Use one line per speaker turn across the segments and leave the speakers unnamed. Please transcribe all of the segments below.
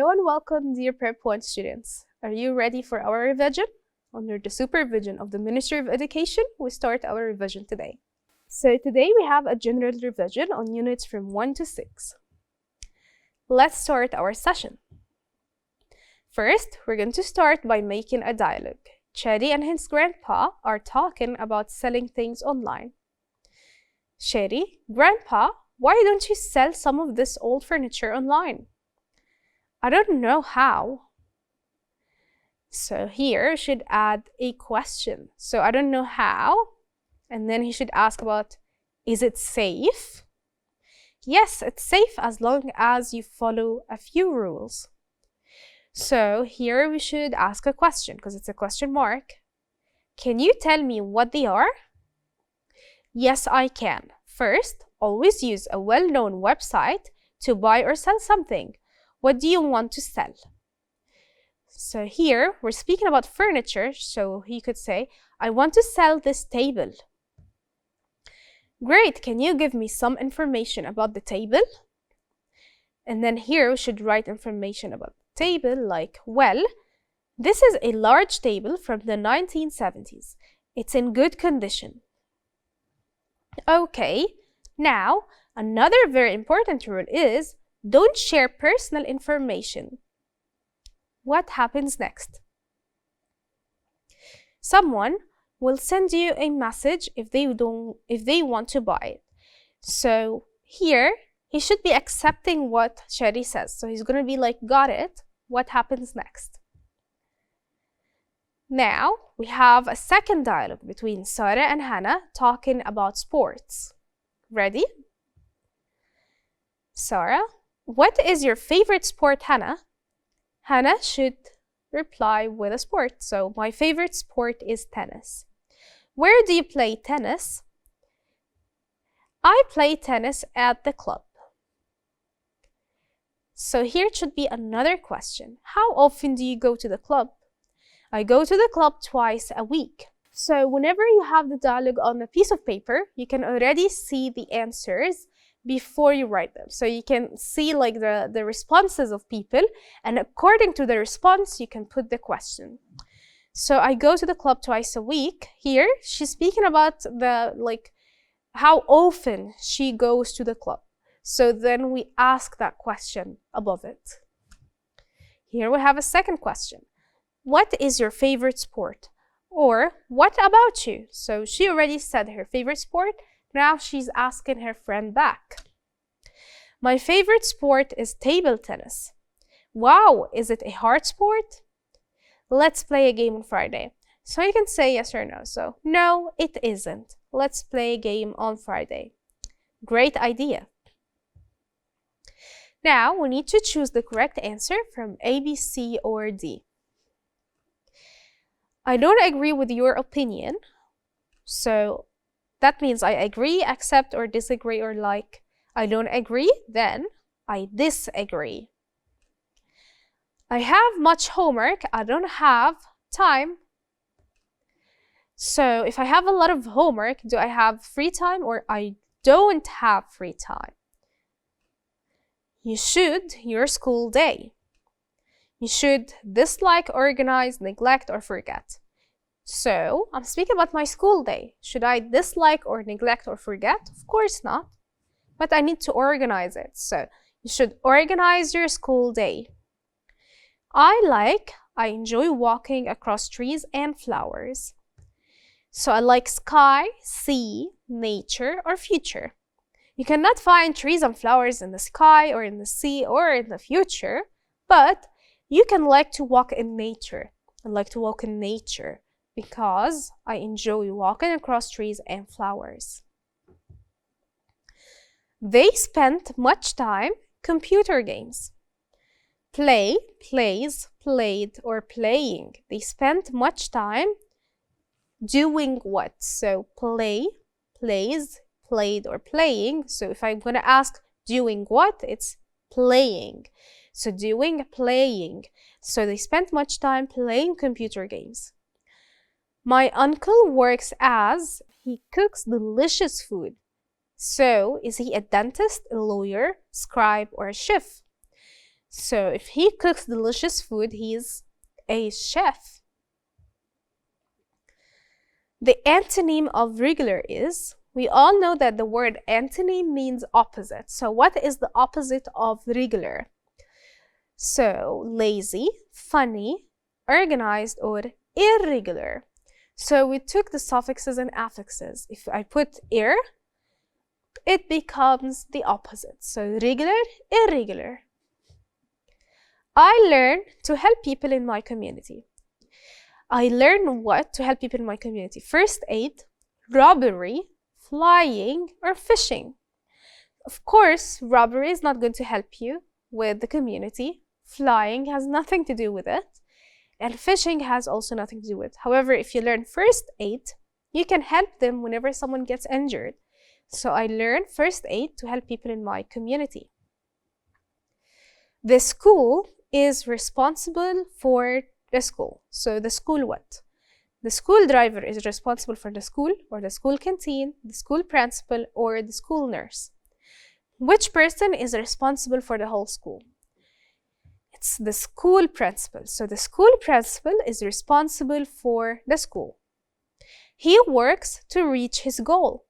Hello and welcome, dear Prep 1 students. Are you ready for our revision? Under the supervision of the Ministry of Education, we start our revision today. So today we have a general revision on units from 1 to 6. Let's start our session. First, we're going to start by making a dialogue. Shadi and his grandpa are talking about selling things online. Shadi, Grandpa, why don't you sell some of this old furniture online? I don't know how. So here you should add a question. So I don't know how. And then he should ask about, is it safe? Yes, it's safe as long as you follow a few rules. So here we should ask a question because it's a question mark. Can you tell me what they are? Yes, I can. First, always use a well-known website to buy or sell something. What do you want to sell? So here we're speaking about furniture, so he could say, I want to sell this table. Great, can you give me some information about the table? And then here we should write information about the table like, well, this is a large table from the 1970s. It's in good condition. Okay, now another very important rule is don't share personal information. What happens next? Someone will send you a message if they want to buy it. So here he should be accepting what Shadi says. So he's going to be like, got it. What happens next? Now we have a second dialogue between Sarah and Hannah talking about sports. Ready? Sarah, what is your favorite sport, Hannah? Hannah should reply with a sport. So my favorite sport is tennis. Where do you play tennis? I play tennis at the club. So here should be another question. How often do you go to the club? I go to the club twice a week. So whenever you have the dialogue on a piece of paper, you can already see the answers before you write them. So you can see like the responses of people, and according to the response, you can put the question. So I go to the club twice a week. Here, she's speaking about how often she goes to the club. So then we ask that question above it. Here we have a second question. What is your favorite sport? Or what about you? So she already said her favorite sport. Now she's asking her friend back. My favorite sport is table tennis. Wow, is it a hard sport? Let's play a game on Friday. So you can say yes or no. So no, it isn't. Let's play a game on Friday. Great idea. Now we need to choose the correct answer from A, B, C, or D. I don't agree with your opinion. So that means I agree, accept, or disagree, or like. I don't agree, then I disagree. I have much homework. I don't have time. So if I have a lot of homework, do I have free time or I don't have free time? You should your school day. You should dislike, organize, neglect, or forget. So I'm speaking about my school day. Should I dislike or neglect or forget? Of course not. But I need to organize it. So you should organize your school day. I enjoy walking across trees and flowers. So I like sky, sea, nature, or future. You cannot find trees and flowers in the sky or in the sea or in the future, but you can like to walk in nature. I like to walk in nature because I enjoy walking across trees and flowers. They spent much time computer games. Play, plays, played, or playing. They spent much time doing what? So play, plays, played, or playing. So if I'm going to ask doing what, it's playing. So doing, playing. So they spent much time playing computer games. My uncle works as, he cooks delicious food. So is he a dentist, a lawyer, scribe, or a chef? So if he cooks delicious food, he's a chef. The antonym of regular is, we all know that the word antonym means opposite. So what is the opposite of regular? So lazy, funny, organized, or irregular. So we took the suffixes and affixes. If I put ir, it becomes the opposite. So regular, irregular. I learn to help people in my community. I learn what to help people in my community? First aid, robbery, flying, or fishing. Of course, robbery is not going to help you with the community. Flying has nothing to do with it. And fishing has also nothing to do with it. However, if you learn first aid, you can help them whenever someone gets injured. So I learned first aid to help people in my community. The school is responsible for the school. So the school what? The school driver is responsible for the school or the school canteen, the school principal, or the school nurse. Which person is responsible for the whole school? It's the school principal. So the school principal is responsible for the school. He works to reach his goal.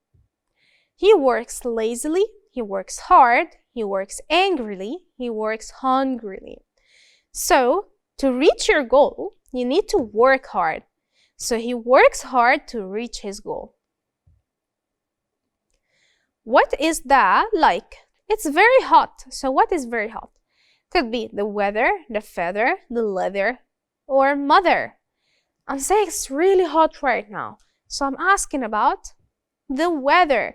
He works lazily, he works hard, he works angrily, he works hungrily. So to reach your goal, you need to work hard. So he works hard to reach his goal. What is that like? It's very hot. So what is very hot? Could be the weather, the feather, the leather, or mother. I'm saying it's really hot right now. So I'm asking about the weather.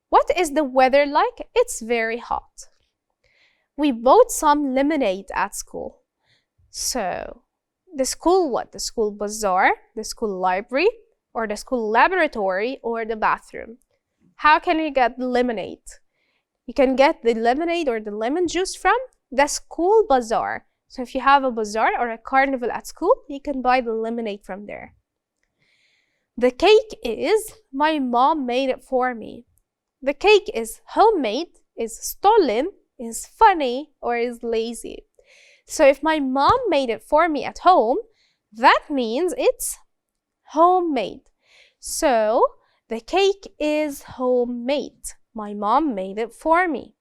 What is the weather like? It's very hot. We bought some lemonade at school. So the school what? The school bazaar, the school library, or the school laboratory, or the bathroom. How can you get the lemonade? You can get the lemonade or the lemon juice from the school bazaar. So if you have a bazaar or a carnival at school, you can buy the lemonade from there. The cake is, my mom made it for me. The cake is homemade, is stolen, is funny, or is lazy. So if my mom made it for me at home, that means it's homemade. So the cake is homemade. My mom made it for me.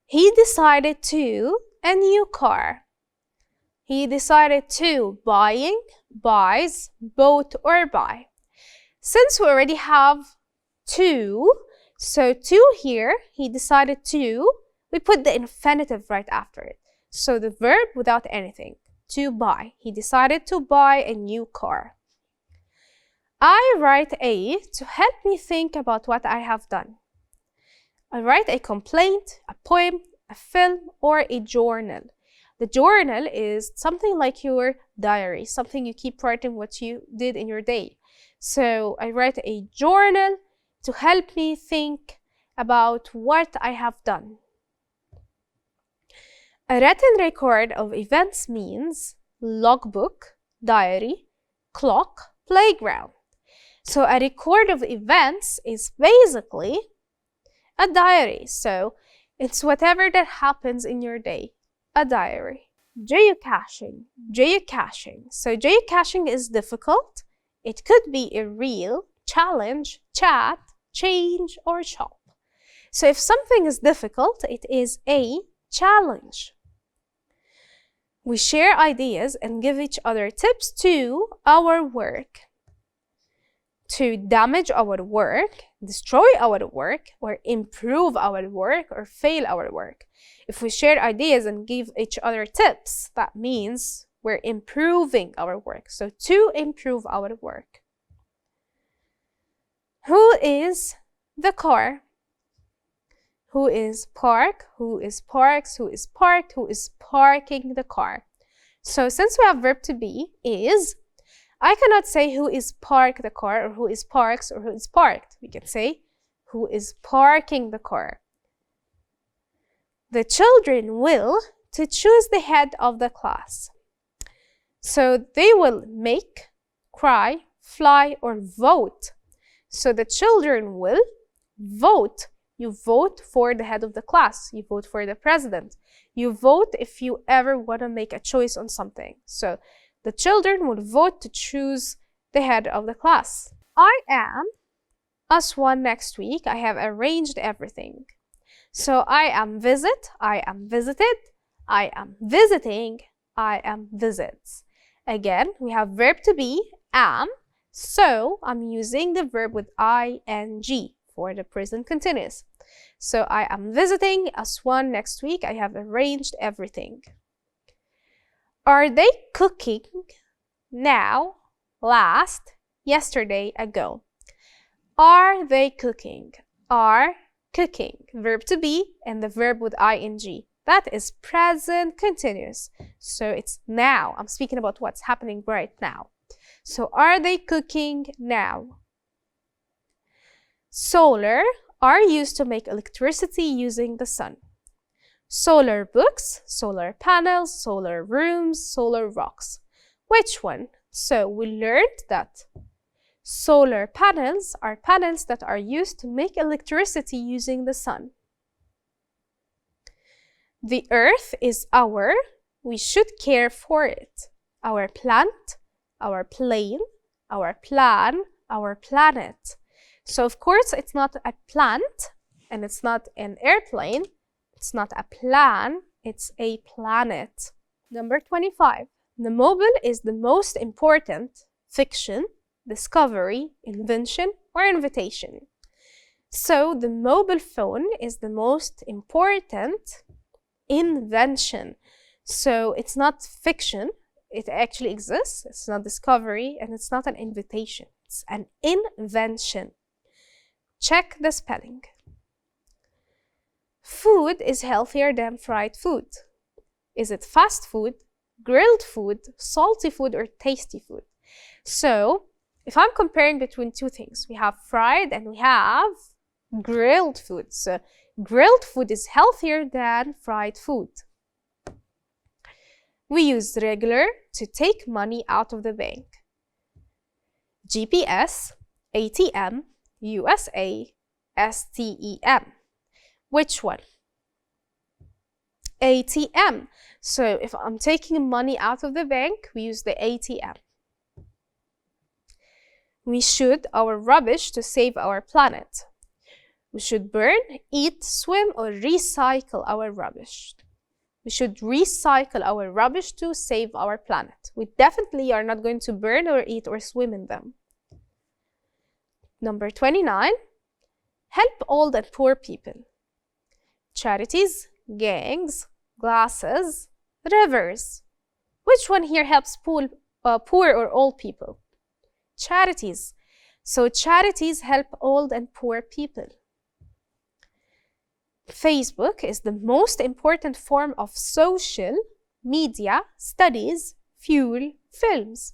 He decided to a new car. He decided to buying, buys, bought, or buy. Since we already have to, so to here, he decided to, we put the infinitive right after it. So the verb without anything, to buy. He decided to buy a new car. I write a to help me think about what I have done. I write a complaint, a poem, a film, or a journal. The journal is something like your diary, something you keep writing what you did in your day. So I write a journal to help me think about what I have done. A written record of events means logbook, diary, clock, playground. So a record of events is basically a diary. So it's whatever that happens in your day, a diary. Geocaching. Geocaching. So geocaching is difficult. It could be a reel, challenge, chat, change, or shop. So if something is difficult, it is a challenge. We share ideas and give each other tips to our work. To damage our work, destroy our work, or improve our work, or fail our work. If we share ideas and give each other tips, that means we're improving our work. So to improve our work. Who is the car? Who is park? Who is parks? Who is parked? Who is parking the car? So since we have verb to be is, I cannot say who is park the car, or who is parks, or who is parked. We can say who is parking the car. The children will to choose the head of the class. So they will make, cry, fly, or vote. So the children will vote You vote for the head of the class. You vote for the president. You vote if you ever want to make a choice on something. So the children would vote to choose the head of the class. I am us one next week. I have arranged everything. So I am visit, I am visited, I am visiting, I am visits. Again, we have verb to be, am, so I'm using the verb with ing for the present continuous. So I am visiting us one next week. I have arranged everything. Are they cooking now, last, yesterday, ago? Are they cooking? Are cooking. Verb to be and the verb with ing. That is present continuous. So it's now. I'm speaking about what's happening right now. So are they cooking now? Solar are used to make electricity using the sun. Solar books, solar panels, solar rooms, solar rocks. Which one? So we learned that solar panels are panels that are used to make electricity using the sun. The earth is we should care for it. Our plant, our plane, our plan, our planet. So of course it's not a plant and it's not an airplane. It's not a plan, it's a planet. Number 25. The mobile is the most important fiction, discovery, invention, or invitation. So the mobile phone is the most important invention. So it's not fiction, it actually exists, it's not discovery, and it's not an invitation, it's an invention. Check the spelling. Food is healthier than fried food. Is it fast food, grilled food, salty food, or tasty food? So if I'm comparing between two things, we have fried and we have grilled food. So grilled food is healthier than fried food. We use regular to take money out of the bank. GPS, ATM, USA, STEM. Which one? ATM. So if I'm taking money out of the bank, we use the ATM. We should our rubbish to save our planet. We should burn, eat, swim, or recycle our rubbish. We should recycle our rubbish to save our planet. We definitely are not going to burn or eat or swim in them. Number 29. Help old and poor people. Charities, gangs, glasses, rivers. Which one here helps poor or old people? Charities. So charities help old and poor people. Facebook is the most important form of social media studies, fuel, films.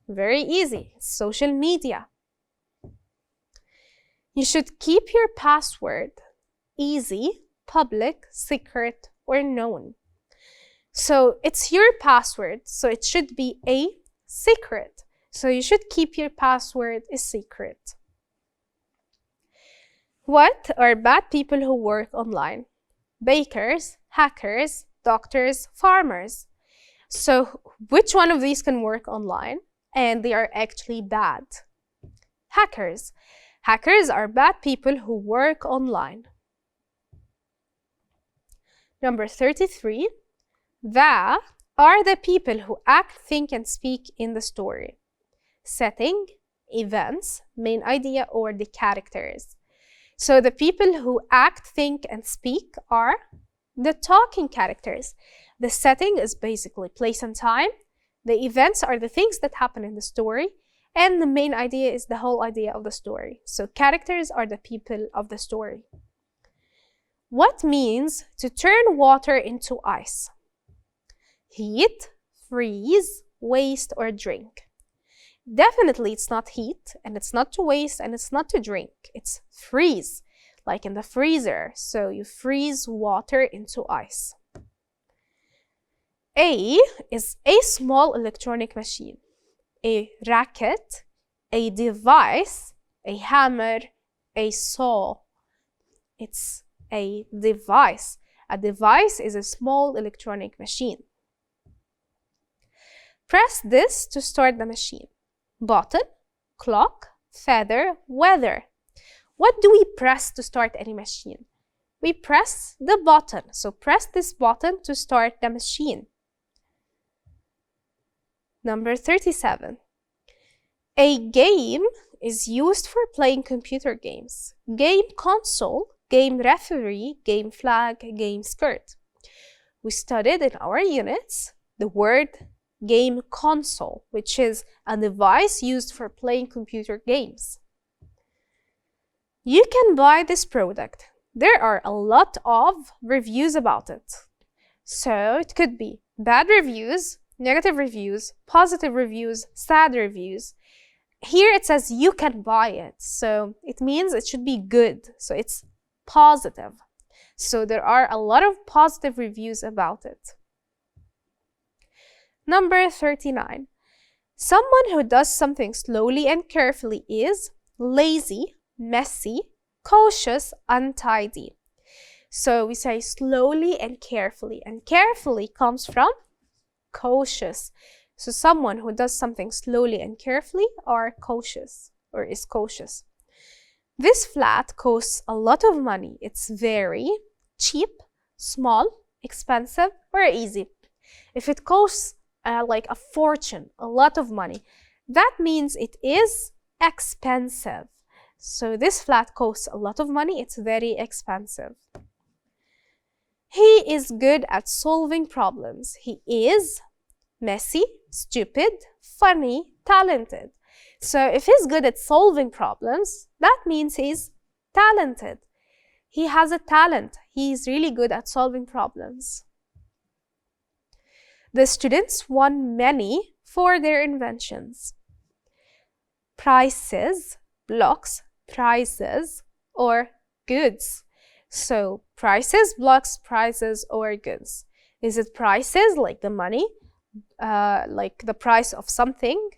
Very easy. Social media. You should keep your password easy, public, secret, or known. So it's your password, so it should be a secret. So you should keep your password a secret. What are bad people who work online? Bakers, hackers, doctors, farmers. So which one of these can work online and they are actually bad? Hackers. Hackers are bad people who work online. Number 33. The are the people who act, think, and speak in the story. Setting, events, main idea, or the characters. So the people who act, think, and speak are the talking characters. The setting is basically place and time. The events are the things that happen in the story. And the main idea is the whole idea of the story. So characters are the people of the story. What means to turn water into ice? Heat, freeze, waste, or drink. Definitely it's not heat, and it's not to waste, and it's not to drink. It's freeze, like in the freezer. So you freeze water into ice. A is a small electronic machine. A racket, a device, a hammer, a saw. It's a device. A device is a small electronic machine. Press this to start the machine. Button, clock, feather, weather. What do we press to start any machine? We press the button. So press this button to start the machine. Number 37. A game is used for playing computer games. Game console, game referee, game flag, game skirt. We studied in our units the word game console, which is a device used for playing computer games. You can buy this product. There are a lot of reviews about it. So it could be bad reviews, negative reviews, positive reviews, sad reviews. Here it says you can buy it, so it means it should be good, so it's positive. So there are a lot of positive reviews about it. Number 39. Someone who does something slowly and carefully is lazy, messy, cautious, untidy. So we say slowly and carefully comes from cautious. So someone who does something slowly and carefully are cautious or is cautious. This flat costs a lot of money. It's very cheap, small, expensive, or easy. If it costs like a fortune, a lot of money, that means it is expensive. So this flat costs a lot of money. It's very expensive. He is good at solving problems. He is messy, stupid, funny, talented. So if he's good at solving problems, that means he's talented. He has a talent. He's really good at solving problems. The students won many for their inventions. Prices, blocks, prizes, or goods. So prices, blocks, prizes, or goods. Is it prices, like the money, like the price of something,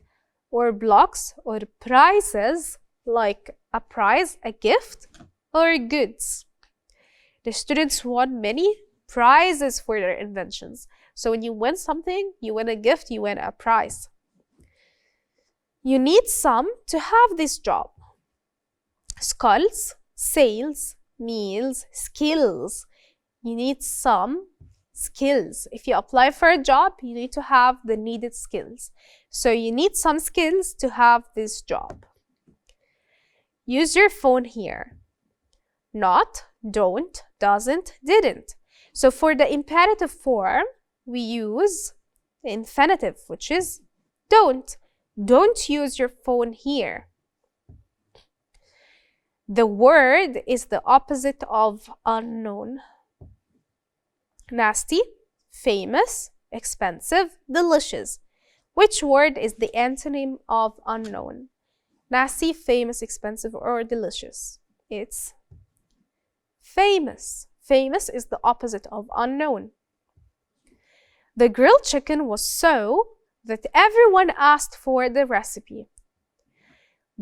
or blocks, or prizes, like a prize, a gift, or goods? The students won many prizes for their inventions. So when you win something, you win a gift, you win a prize. You need some to have this job. Skulls, sails, meals, skills. You need some skills. If you apply for a job, you need to have the needed skills. So you need some skills to have this job. Use your phone here. Not, don't, doesn't, didn't. So for the imperative form, we use the infinitive, which is don't. Don't use your phone here. The word is the opposite of unknown. Nasty, famous, expensive, delicious. Which word is the antonym of unknown? Nasty, famous, expensive, or delicious? It's famous. Famous is the opposite of unknown. The grilled chicken was so that everyone asked for the recipe.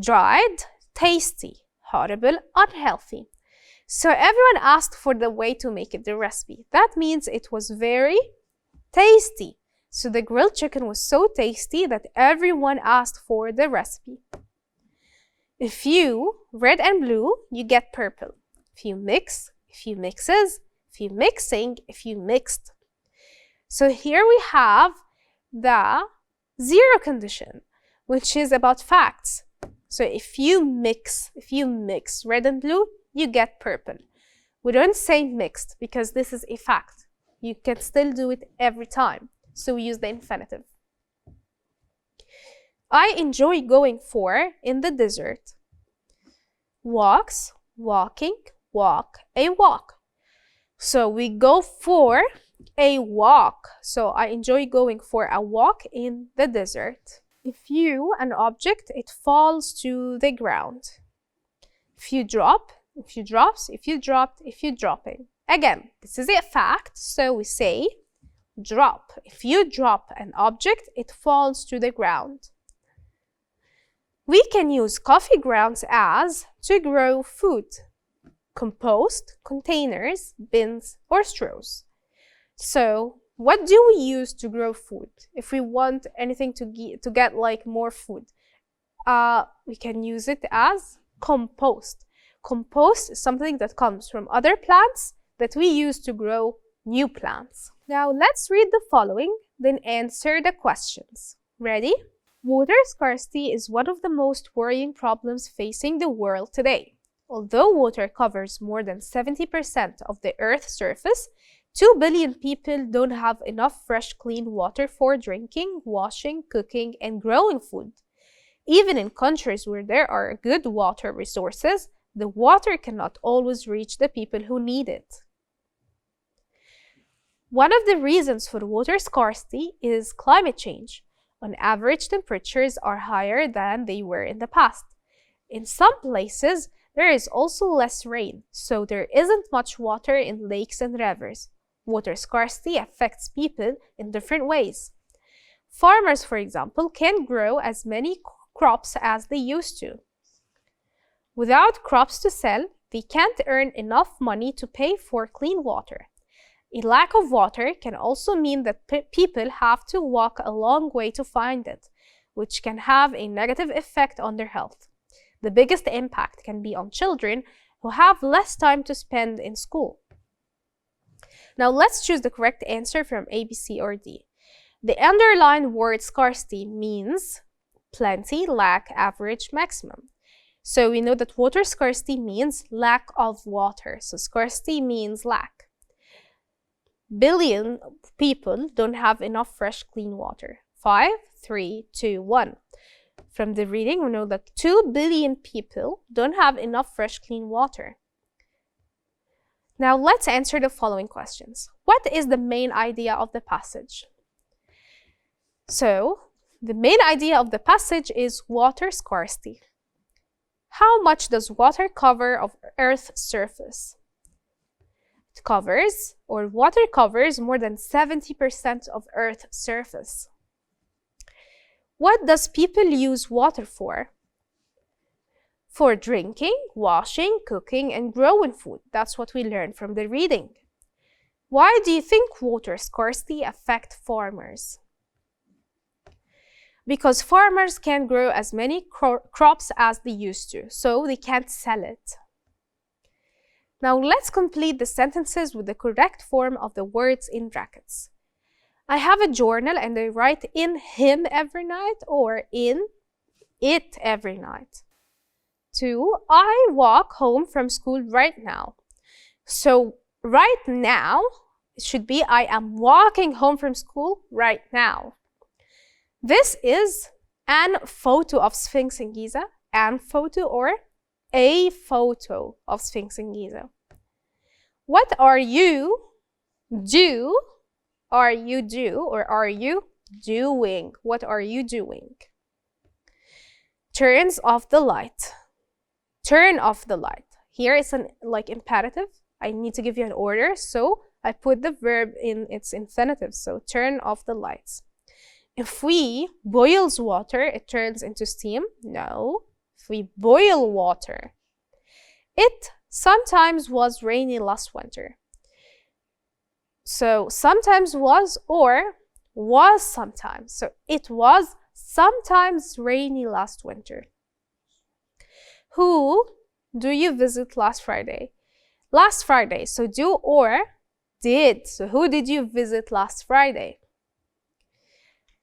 Dried, tasty, horrible, unhealthy. So everyone asked for the way to make it, the recipe. That means it was very tasty. So the grilled chicken was so tasty that everyone asked for the recipe. If you red and blue, you get purple. If you mix, if you mixes, if you mixing, if you mixed. So here we have the zero condition, which is about facts. So if you mix red and blue, you get purple. We don't say mixed because this is a fact. You can still do it every time. So we use the infinitive. I enjoy going for in the desert. Walks, walking, walk, a walk. So we go for a walk. So I enjoy going for a walk in the desert. If you, an object, it falls to the ground. If you drop, if you drops, if you dropped, if you dropping. Again, this is a fact, so we say drop. If you drop an object, it falls to the ground. We can use coffee grounds as to grow food. compost, containers, bins, or straws. So, what do we use to grow food? If we want anything to get like more food, we can use it as compost. Compost is something that comes from other plants that we use to grow new plants. Now let's read the following, then answer the questions. Ready? Water scarcity is one of the most worrying problems facing the world today. Although water covers more than 70% of the Earth's surface, 2 billion people don't have enough fresh, clean water for drinking, washing, cooking, and growing food. Even in countries where there are good water resources, the water cannot always reach the people who need it. One of the reasons for water scarcity is climate change. On average, temperatures are higher than they were in the past. In some places, there is also less rain, so there isn't much water in lakes and rivers. Water scarcity affects people in different ways. Farmers, for example, can't grow as many crops as they used to. Without crops to sell, they can't earn enough money to pay for clean water. A lack of water can also mean that people have to walk a long way to find it, which can have a negative effect on their health. The biggest impact can be on children who have less time to spend in school. Now let's choose the correct answer from A, B, C, or D. The underlined word scarcity means plenty, lack, average, maximum. So we know that water scarcity means lack of water. So scarcity means lack. Billion people don't have enough fresh, clean water. 5, 3, 2, 1. From the reading, we know that 2 billion people don't have enough fresh, clean water. Now let's answer the following questions. What is the main idea of the passage? So, the main idea of the passage is water scarcity. How much does water cover of Earth's surface? Water covers more than 70% of Earth's surface. What does people use water for? For drinking, washing, cooking, and growing food. That's what we learned from the reading. Why do you think water scarcity affects farmers? Because farmers can't grow as many crops as they used to, so they can't sell it. Now let's complete the sentences with the correct form of the words in brackets. I have a journal and I write in him every night or in it every night. 2. I walk home from school right now. So right now, it should be I am walking home from school right now. This is an photo of Sphinx in Giza, an photo or a photo of Sphinx in Giza. What are you do? Are you do or are you doing? What are you doing? Turns off the light. Turn off the light. Here it's an imperative. I need to give you an order, so I put the verb in its infinitive. So turn off the lights. If we boils water, it turns into steam. No. If we boil water, it sometimes was rainy last winter. So sometimes was or was sometimes. So it was sometimes rainy last winter. Who do you visit last Friday? Last Friday. So do or did. So who did you visit last Friday?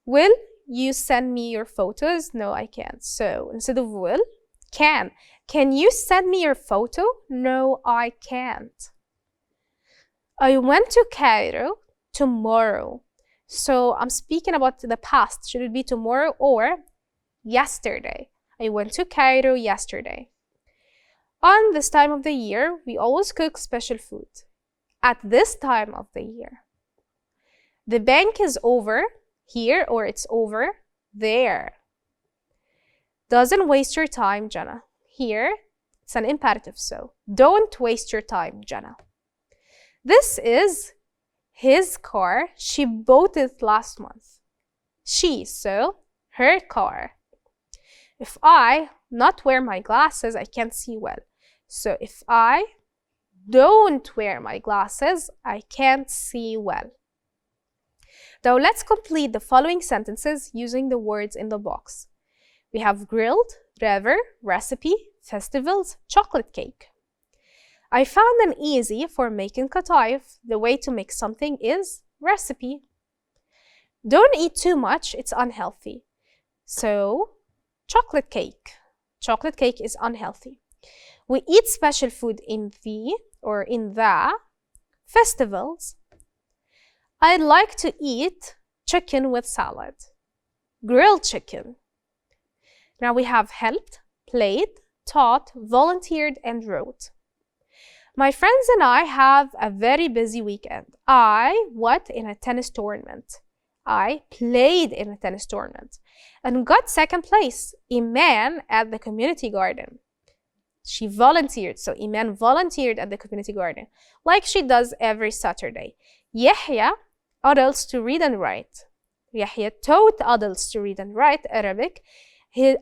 Will you send me your photos? No, I can't. So instead of will, can. Can you send me your photo? No, I can't. I went to Cairo tomorrow. So I'm speaking about the past. Should it be tomorrow or yesterday? I went to Cairo yesterday. On this time of the year, we always cook special food. At this time of the year. The bank is over here or it's over there. Doesn't waste your time, Jenna. Here, it's an imperative, so don't waste your time, Jenna. This is his car. She bought it last month. She, so her car. If I not wear my glasses, I can't see well. So if I don't wear my glasses. I can't see well. Now let's complete the following sentences using the words in the box. We have grilled, river, recipe, festivals, chocolate cake. I found an easy for making kataif. The way to make something is recipe. Don't eat too much, it's unhealthy. So, chocolate cake. Chocolate cake is unhealthy. We eat special food in the festivals. I'd like to eat chicken with salad. Grilled chicken. Now we have helped, played, taught, volunteered, and wrote. My friends and I have a very busy weekend. I in a tennis tournament. I played in a tennis tournament and got second place. Iman at the community garden. She volunteered, so Iman volunteered at the community garden, like she does every Saturday. Yahya, adults to read and write. Yahya taught adults to read and write Arabic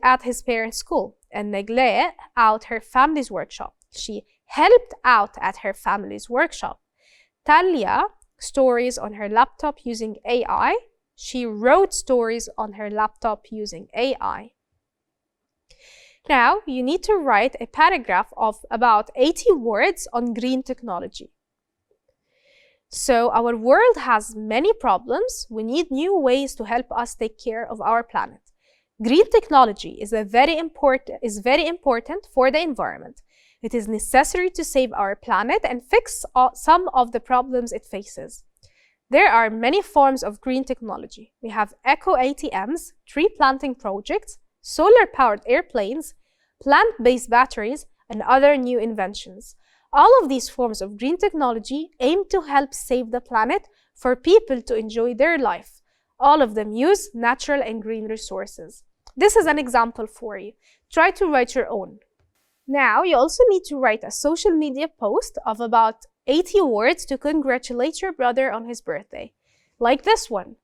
at his parents' school. And Nagleh out her family's workshop. She helped out at her family's workshop. Talia, stories on her laptop using AI. She wrote stories on her laptop using AI. Now, you need to write a paragraph of about 80 words on green technology. So, our world has many problems. We need new ways to help us take care of our planet. Green technology is very important for the environment. It is necessary to save our planet and fix some of the problems it faces. There are many forms of green technology. We have eco-ATMs, tree planting projects, solar-powered airplanes, plant-based batteries, and other new inventions. All of these forms of green technology aim to help save the planet for people to enjoy their life. All of them use natural and green resources. This is an example for you. Try to write your own. Now, you also need to write a social media post of about 80 words to congratulate your brother on his birthday. Like this one.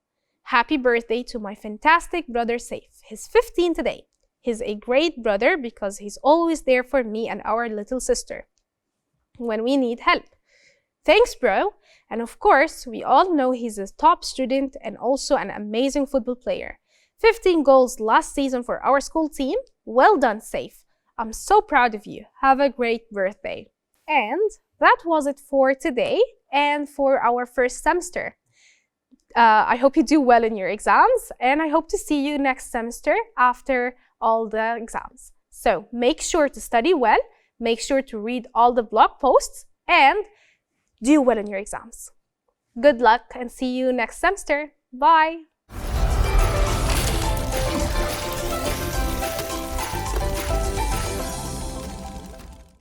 Happy birthday to my fantastic brother Saif. He's 15 today. He's a great brother because he's always there for me and our little sister when we need help. Thanks, bro. And of course, we all know he's a top student and also an amazing football player. 15 goals last season for our school team. Well done, Saif. I'm so proud of you. Have a great birthday. And that was it for today and for our first semester. I hope you do well in your exams, and I hope to see you next semester after all the exams. So make sure to study well, make sure to read all the blog posts, and do well in your exams. Good luck and see you next semester. Bye!